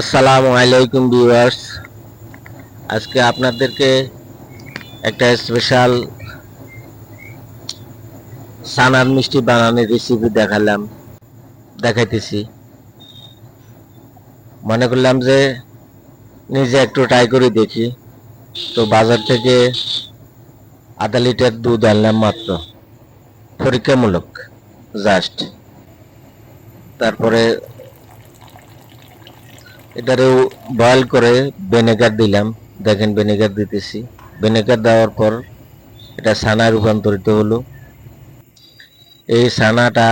আসসালামু আলাইকুম ভিউয়ার্স, আজকে আপনাদেরকে একটা স্পেশাল সানার মিষ্টি বানানোর রেসিপি দেখাইতেছি। মনে করলাম যে নিজে একটু ট্রাই করে দেখি। তো বাজার থেকে আধা লিটার দুধ আনলাম মাত্র, পরীক্ষামূলক জাস্ট। তারপরে এটারে বয়েল করে ভিনেগার দিলাম। দেখেন ভিনেগার দিতেছি। ভিনেগার দেওয়ার পর এটা ছানায় রূপান্তরিত হলো। এই ছানাটা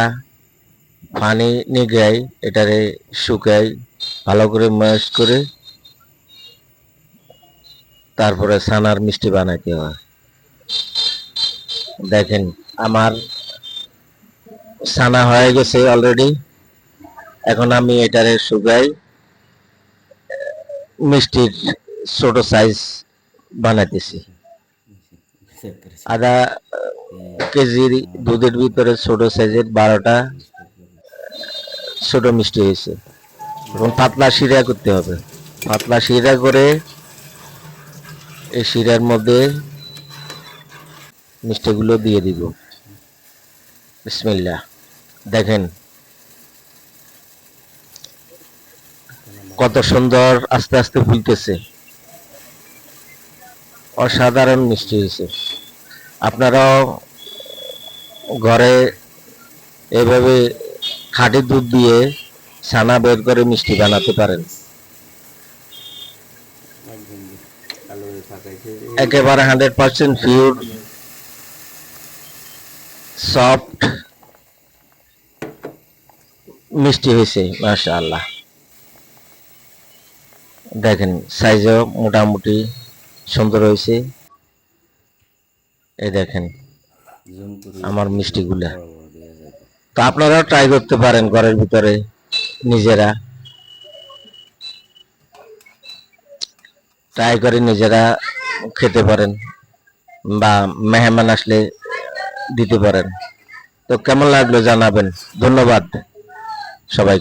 পানি নিগাই এটারে শুকাই ভালো করে ম্যাশ করে তারপরে ছানার মিষ্টি বানাইতে হয়। দেখেন আমার ছানা হয়ে গেছে অলরেডি। এখন আমি এটারে শুকাই মিষ্টির ছোট সাইজ বানাইতেছি। আধা কেজির দুধের ভিতরে ছোট সাইজের 12টা ছোট মিষ্টি হয়েছে। এবং পাতলা শিরা করতে হবে। পাতলা শিরা করে এই শিরার মধ্যে মিষ্টিগুলো দিয়ে দিব। বিসমিল্লাহ। দেখেন কত সুন্দর আস্তে আস্তে ফুলতেছে। অসাধারণ মিষ্টি হয়েছে। আপনারাও ঘরে এভাবে খাঁটি দুধ দিয়ে ছানা বের করে মিষ্টি বানাতে পারেন। একেবারে 100% পিওর, সফট মিষ্টি হয়েছে মাশাআল্লাহ। দেখেন সাইজও মোটামুটি সুন্দর হয়েছে। এই দেখেন আমার মিষ্টিগুলা। তো আপনারাও ট্রাই করতে পারেন ঘরের ভিতরে নিজেরা। ট্রাই করে নিজেরা খেতে পারেন বা মেহমান আসলে দিতে পারেন। তো কেমন লাগলো জানাবেন। ধন্যবাদ সবাইকে।